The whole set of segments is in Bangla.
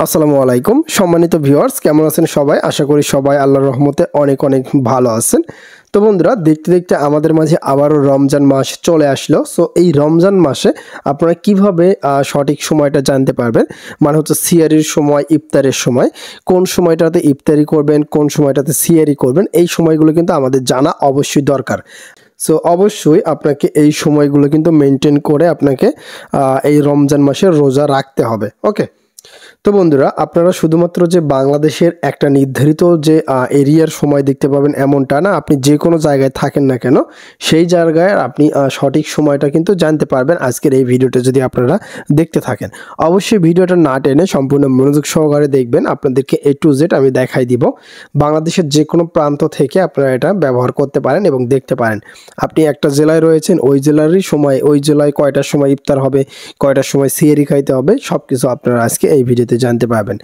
আসসালামু আলাইকুম সম্মানিত ভিউয়ার্স, কেমন আছেন সবাই? আশা করি সবাই আল্লাহর রহমতে অনেক অনেক ভালো আছেন। তো বন্ধুরা, দেখতে দেখতে আমাদের মাঝে আবারও রমজান মাস চলে আসলো। সো এই রমজান মাসে আপনারা কিভাবে সঠিক সময়টা জানতে পারবেন, মানে হচ্ছে সিয়ারির সময়, ইফতারের সময়, কোন সময়টাতে ইফতারি করবেন, কোন সময়টাতে সিয়ারি করবেন, এই সময়গুলো কিন্তু আমাদের জানা অবশ্যই দরকার। সো অবশ্যই আপনাকে এই সময়গুলো কিন্তু মেনটেন করে আপনাকে এই রমজান মাসে রোজা রাখতে হবে। ওকে, তো বন্ধুরা, আপনারা শুধুমাত্র যে বাংলাদেশের একটা নির্ধারিত যে এরিয়ার সময় দেখতে পাবেন এমনটা না, আপনি যে কোনো জায়গায় থাকেন না কেন সেই জায়গায় আপনি সঠিক সময়টা কিন্তু জানতে পারবেন আজকের এই ভিডিওটা যদি আপনারা দেখতে থাকেন। অবশ্যই ভিডিওটা না টেনে সম্পূর্ণ মনোযোগ সহকারে দেখবেন, আপনাদেরকে A to Z আমি দেখাই দিব। বাংলাদেশের যে কোনো প্রান্ত থেকে আপনারা এটা ব্যবহার করতে পারেন এবং দেখতে পারেন। আপনি একটা জেলায় রয়েছেন, ওই জেলারই সময়, ওই জেলায় কয়টার সময় ইফতার হবে, কয়টার সময় সিয়ারি খাইতে হবে, সব কিছু আপনারা আজকে এই ভিডিওতে জানতে পারবেন।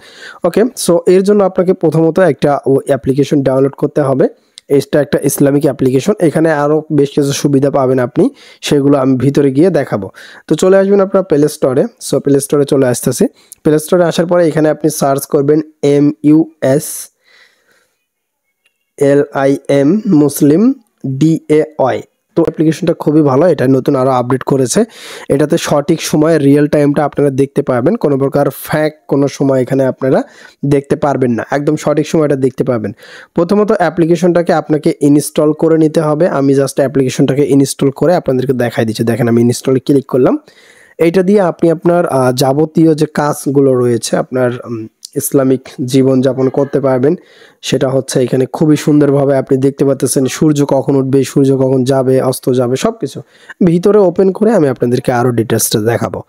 ওকে, সো এর জন্য আপনাকে প্রথমত একটা অ্যাপ্লিকেশন ডাউনলোড করতে হবে। এটা একটা ইসলামিক অ্যাপ্লিকেশন, এখানে আরও বেশ কিছু সুবিধা পাবেন আপনি, সেগুলো আমি ভিতরে গিয়ে দেখাবো। তো চলে আসবেন আপনার প্লে স্টোরে। সো প্লে স্টোরে চলে আসতেছি। প্লে স্টোরে আসার পরে এখানে আপনি সার্চ করবেন MUSLIM মুসলিম DAY। তো অ্যাপ্লিকেশনটা খুবই ভালো, এটা নতুন আরও আপডেট করেছে। এটাতে সঠিক সময় রিয়েল টাইমটা আপনারা দেখতে পাবেন, কোনো প্রকার ফ্যাক কোনো সময় এখানে আপনারা দেখতে পারবেন না, একদম সঠিক সময়টা দেখতে পাবেন। প্রথমত অ্যাপ্লিকেশনটাকে আপনাকে ইনস্টল করে নিতে হবে। আমি জাস্ট অ্যাপ্লিকেশনটাকে ইনস্টল করে আপনাদেরকে দেখাই দিচ্ছি। দেখেন, আমি ইনস্টলে ক্লিক করলাম। এইটা দিয়ে আপনি আপনার যাবতীয় যে কাজগুলো রয়েছে, আপনার ইসলামিক জীবনযাপন করতে পারবেন। সেটা হচ্ছে এখানে খুবই সুন্দরভাবে আপনি দেখতে পাচ্ছেন সূর্য কখন উঠবে, সূর্য কখন যাবে, অস্ত যাবে, সব কিছু ভিতরে ওপেন করে আমি আপনাদেরকে আরও ডিটেলসটা দেখাবো।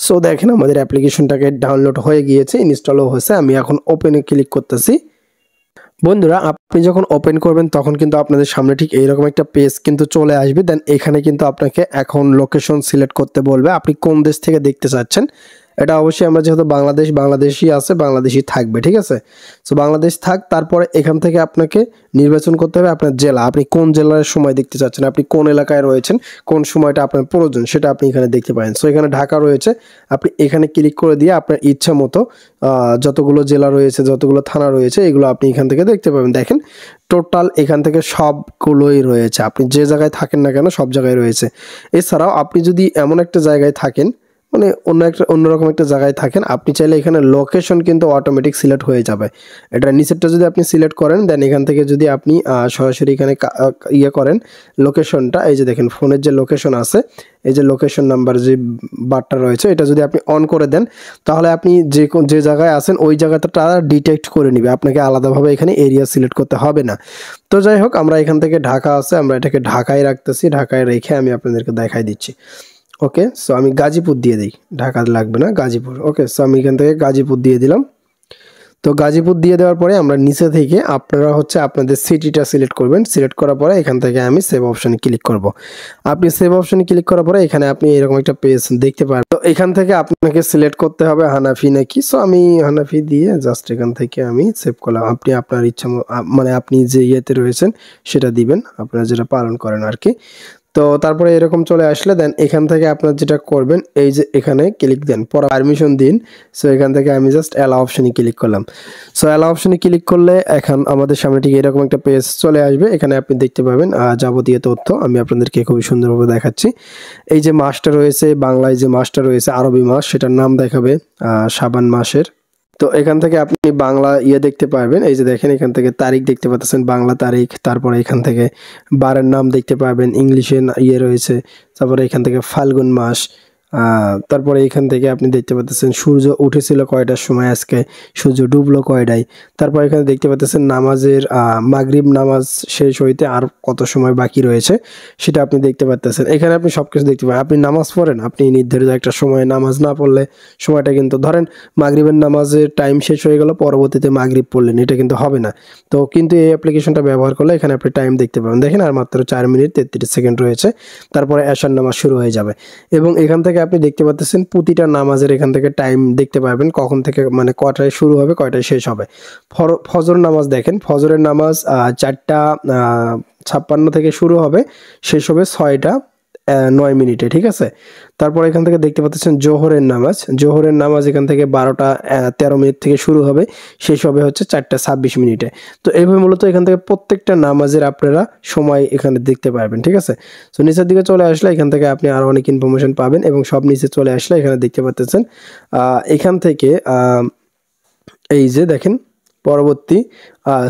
সো দেখেন, আমাদের অ্যাপ্লিকেশনটাকে ডাউনলোড হয়ে গিয়েছে, ইনস্টলও হয়েছে। আমি এখন ওপেনে ক্লিক করতেছি। বন্ধুরা, আপনি যখন ওপেন করবেন তখন কিন্তু আপনাদের সামনে ঠিক এইরকম একটা পেজ কিন্তু চলে আসবে। দেন এখানে কিন্তু আপনাকে এখন লোকেশন সিলেক্ট করতে বলবে, আপনি কোন দেশ থেকে দেখতে চাচ্ছেন। এটা অবশ্যই আমরা যেহেতু বাংলাদেশি আছে, বাংলাদেশি থাকবে, ঠিক আছে। সো বাংলাদেশ থাক, তারপরে এখান থেকে আপনাকে নির্বাচন করতে হবে আপনার জেলা, আপনি কোন জেলার সময় দেখতে চাচ্ছেন, আপনি কোন এলাকায় রয়েছেন, কোন সময়টা আপনার প্রয়োজন সেটা আপনি এখানে দেখতে পারেন। সো এখানে ঢাকা রয়েছে, আপনি এখানে ক্লিক করে দিয়ে আপনার ইচ্ছা মতো যতগুলো জেলা রয়েছে, যতগুলো থানা রয়েছে, এগুলো আপনি এখান থেকে দেখতে পাবেন। দেখেন, টোটাল এখান থেকে সবগুলোই রয়েছে, আপনি যে জায়গায় থাকেন না কেন সব জায়গায় রয়েছে। এছাড়াও আপনি যদি এমন একটা জায়গায় থাকেন, মানে অন্যরকম একটা জায়গায় থাকেন, আপনি চাইলে এখানে লোকেশন কিন্তু অটোমেটিক সিলেক্ট হয়ে যাবে। এটা নিচেরটা যদি আপনি সিলেক্ট করেন, দেন এখান থেকে যদি আপনি সরাসরি এখানে ইয়ে করেন লোকেশনটা, এই যে দেখেন ফোনের যে লোকেশন আছে, এই যে লোকেশন নাম্বার যে বারটা রয়েছে, এটা যদি আপনি অন করে দেন, তাহলে আপনি যে জায়গায় আছেন ওই জায়গাটা ডিটেক্ট করে নিবে, আপনাকে আলাদাভাবে এখানে এরিয়া সিলেক্ট করতে হবে না। তো যাই হোক, আমরা এখান থেকে ঢাকা আছে, আমরা এটাকে ঢাকায় রাখতেছি। ঢাকায় রেখে আমি আপনাদেরকে দেখাই দিচ্ছি। ওকে, সো আমি গাজীপুর দিয়ে দিই, ঢাকা লাগবে না, গাজীপুর। ওকে, সো আমি এখান থেকে গাজীপুর দিয়ে দিলাম। তো গাজীপুর দিয়ে দেওয়ার পরে আমরা নিচে থেকে আপনারা হচ্ছে আপনাদের সিটিটা সিলেক্ট করবেন। সিলেক্ট করার পরে এখান থেকে আমি সেভ অপশানে ক্লিক করব। আপনি সেভ অপশানে ক্লিক করার পরে এখানে আপনি এরকম একটা পেজ দেখতে পারবেন। তো এখান থেকে আপনাকে সিলেক্ট করতে হবে হানাফি নাকি। সো আমি হানাফি দিয়ে জাস্ট এখান থেকে আমি সেভ করলাম। আপনি আপনার ইচ্ছা মানে আপনি যে ইয়েতে রয়েছেন সেটা দিবেন, আপনারা যেটা পালন করেন আর কি। তো তারপরে এরকম চলে আসলে দেন এখান থেকে আপনার যেটা করবেন, এই যে এখানে ক্লিক দেন, পরে পারমিশন দিন। সো এখান থেকে আমি জাস্ট অ্যালাউ অপশানে ক্লিক করলাম। সো অ্যালাউ অপশানে ক্লিক করলে এখন আমাদের সামনে ঠিক এরকম একটা পেজ চলে আসবে। এখানে আপনি দেখতে পাবেন যাবতীয় তথ্য, আমি আপনাদেরকে খুবই সুন্দরভাবে দেখাচ্ছি। এই যে মাসটা রয়েছে, বাংলায় যে মাসটা রয়েছে আরবি মাস, সেটার নাম দেখাবে শাবান মাসের। তো এখান থেকে আপনি বাংলা দেখতে পারবেন, এই যে দেখেন এখান থেকে তারিখ দেখতে পাচ্ছেন, বাংলা তারিখ। তারপরে এখান থেকে বারের নাম দেখতে পারবেন, ইংলিশে রয়েছে। তারপরে এখান থেকে ফাল্গুন মাস। তারপরে এখান থেকে আপনি দেখতে পাচ্ছেন সূর্য উঠেছিল কয়টার সময়, আজকে সূর্য ডুবলো কয়টায়। তারপর এখানে দেখতে পাচ্ছেন নামাজের মাগরিব নামাজ শেষ হইতে আর কত সময় বাকি রয়েছে সেটা আপনি দেখতে পাচ্ছেন। এখানে আপনি সব কিছু দেখতে পাবেন। আপনি নামাজ পড়েন, আপনি নির্ধারিত একটা সময় নামাজ না পড়লে সময়টা কিন্তু ধরেন মাগরিবের নামাজের টাইম শেষ হয়ে গেল, পরবর্তীতে মাগরিব পড়লেন, এটা কিন্তু হবে না। তো কিন্তু এই অ্যাপ্লিকেশনটা ব্যবহার করলে এখানে আপনি টাইম দেখতে পাবেন। দেখেন, আর মাত্র 4 মিনিট 33 সেকেন্ড রয়েছে, তারপরে এশার নামাজ শুরু হয়ে যাবে। এবং এখান থেকে আপনি দেখতে পাচ্ছেন প্রতিটা নামাজের এখান থেকে টাইম দেখতে পারবেন, কখন থেকে মানে কয়টায় শুরু হবে, কয়টায় শেষ হবে। ফজর নামাজ দেখেন, ফজরের নামাজ 4:56 থেকে শুরু হবে, শেষ হবে 6টা 9 মিনিটে, ঠিক আছে। তারপর এখান থেকে দেখতে পাচ্ছেন জোহরের নামাজ এখান থেকে 12টা 13 মিনিট থেকে শুরু হবে, শেষ হবে হচ্ছে 4টা 26 মিনিটে। তো এইভাবে মূলত এখান থেকে প্রত্যেকটা নামাজের আপনারা সময় এখানে দেখতে পারবেন, ঠিক আছে। তো নিচের দিকে চলে আসলে এখান থেকে আপনি আরো অনেক ইনফরমেশন পাবেন, এবং সব নিচে চলে আসলে এখানে দেখতে পাচ্ছেন এখান থেকে এই যে দেখেন পরবর্তী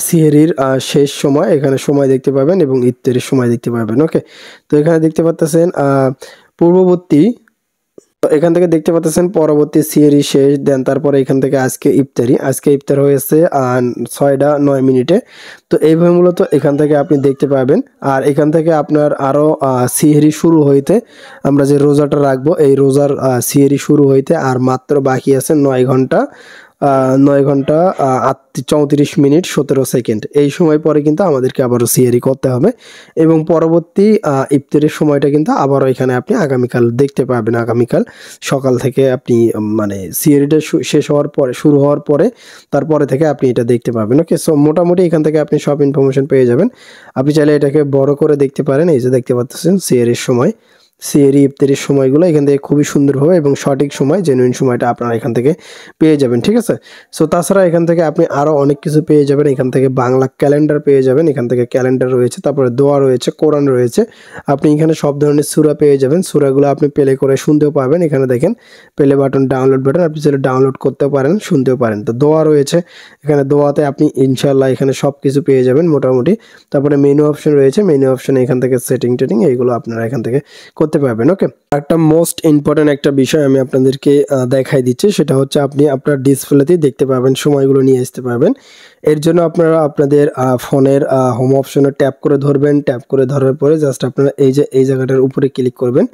সিহেরির শেষ সময় এখানে সময় দেখতে পাবেন, এবং ইফতারের সময় দেখতে পাবেন। ওকে, তো এখানে দেখতে পাচ্ছেন পূর্ববর্তী, এখান থেকে দেখতে পাচ্ছেন পরবর্তী সিহেরি শেষ, দেন তারপরে এখান থেকে আজকে ইফতার হয়েছে 6টা 9 মিনিটে। তো এইভাবে মূলত এখান থেকে আপনি দেখতে পাবেন। আর এখান থেকে আপনার আরও সিহেরি শুরু হইতে, আমরা যে রোজাটা রাখবো এই রোজার সিহেরি শুরু হইতে আর মাত্র বাকি আছে 9 ঘন্টা 34 মিনিট 17 সেকেন্ড। এই সময় পরে কিন্তু আমাদেরকে আবারও সিহেরি করতে হবে, এবং পরবর্তী ইফতারের সময়টা কিন্তু আবারও এখানে আপনি আগামীকাল দেখতে পাবেন। আগামীকাল সকাল থেকে আপনি মানে সিহেরিটা শেষ হওয়ার পরে, শুরু হওয়ার পরে, তারপরে থেকে আপনি এটা দেখতে পাবেন। ওকে, সো মোটামুটি এখান থেকে আপনি সব ইনফরমেশন পেয়ে যাবেন। আপনি চাইলে এটাকে বড় করে দেখতে পারেন। এই যে দেখতে পাচ্ছেন সিহেরির সময়, সিহেরি ইফতারির সময়গুলো এখান থেকে খুবই সুন্দরভাবে এবং সঠিক সময়, জেনুইন সময়টা আপনারা এখান থেকে পেয়ে যাবেন, ঠিক আছে। সো তাছাড়া এখান থেকে আপনি আরও অনেক কিছু পেয়ে যাবেন। এখান থেকে বাংলা ক্যালেন্ডার পেয়ে যাবেন, এখান থেকে ক্যালেন্ডার রয়েছে, তারপরে দোয়া রয়েছে, কোরআন রয়েছে। আপনি এখানে সব ধরনের সূরা পেয়ে যাবেন। সূরাগুলো আপনি প্লে করে শুনতেও পাবেন। এখানে দেখেন প্লে বাটন, ডাউনলোড বাটন, আপনি চাইলে ডাউনলোড করতেও পারেন, শুনতেও পারেন। তো দোয়া রয়েছে, এখানে দোয়াতে আপনি ইনশাল্লাহ এখানে সব কিছু পেয়ে যাবেন মোটামুটি। তারপরে মেনু অপশন রয়েছে, মেনু অপশনে এখান থেকে সেটিং এইগুলো আপনারা এখান থেকে করতে পারবেন। ওকে, একটা মোস্ট ইম্পর্টেন্ট একটা বিষয় আমি আপনাদেরকে দেখাই দিচ্ছি, সেটা হচ্ছে আপনি আপনার ডিসপ্লেতেই দেখতে পাবেন, সময়গুলো নিয়ে আসতে পারবেন। এর জন্য আপনারা আপনাদের ফোনের হোম অপশনে ট্যাপ করে ধরবেন। ট্যাপ করে ধরার পরে জাস্ট আপনারা এই জায়গাটার উপরে ক্লিক করবেন।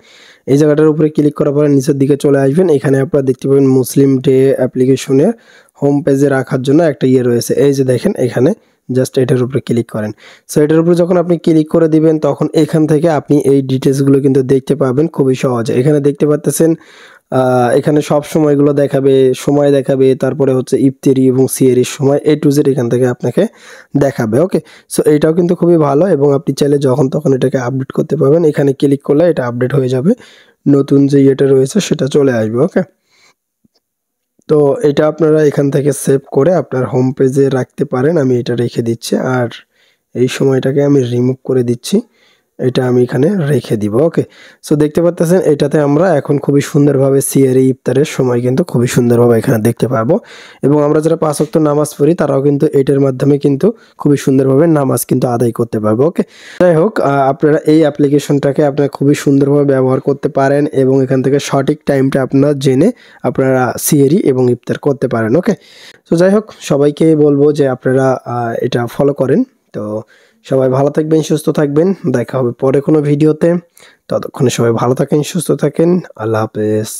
এই জায়গাটার উপরে ক্লিক করার পরে নিচের দিকে চলে আসবেন। এখানে আপনারা দেখতে পাবেন মুসলিম ডে অ্যাপ্লিকেশনের হোম পেজে রাখার জন্য একটা রয়েছে। এই যে দেখেন এখানে জাস্ট এটার উপরে ক্লিক করেন। সো এটার উপরে যখন আপনি ক্লিক করে দিবেন, তখন এখান থেকে আপনি এই ডিটেলসগুলো কিন্তু দেখতে পাবেন খুবই সহজে। এখানে দেখতে পাচ্ছেন এখানে সব সময়গুলো দেখাবে, সময় দেখাবে, তারপরে হচ্ছে ইফতারি এবং সিহেরির সময় A to Z এখান থেকে আপনাকে দেখাবে। ওকে, সো এইটাও কিন্তু খুবই ভালো, এবং আপনি চাইলে যখন তখন এটাকে আপডেট করতে পারবেন। এখানে ক্লিক করলে এটা আপডেট হয়ে যাবে, নতুন যে ইয়েটা রয়েছে সেটা চলে আসবে। ওকে, তো এটা আপনারা এখান থেকে সেভ করে আপনার হোম পেজে রাখতে পারেন। আমি এটা রেখে দিচ্ছি, আর এই সময়টাকে আমি রিমুভ করে দিচ্ছি, এটা আমি এখানে রেখে দিব। ওকে, সো দেখতে পাচ্ছেন এটাতে আমরা এখন খুবই সুন্দরভাবে সিহেরি ইফতারের সময় কিন্তু খুবই সুন্দরভাবে এখানে দেখতে পারবো, এবং আমরা যারা 5 ওয়াক্ত নামাজ পড়ি তারাও কিন্তু এটার মাধ্যমে কিন্তু খুবই সুন্দরভাবে নামাজ কিন্তু আদায় করতে পারবো। ওকে, যাই হোক, আপনারা এই অ্যাপ্লিকেশনটাকে আপনারা খুবই সুন্দরভাবে ব্যবহার করতে পারেন, এবং এখান থেকে সঠিক টাইমটা আপনারা জেনে আপনারা সিহেরি এবং ইফতার করতে পারেন। ওকে, তো যাই হোক, সবাইকে বলবো যে আপনারা এটা ফলো করেন। তো সবাই ভালো থাকবেন, সুস্থ থাকবেন, দেখা হবে পরে কোনো ভিডিওতে। ততক্ষণে সবাই ভালো থাকেন, সুস্থ থাকেন, আল্লাহ হাফেজ।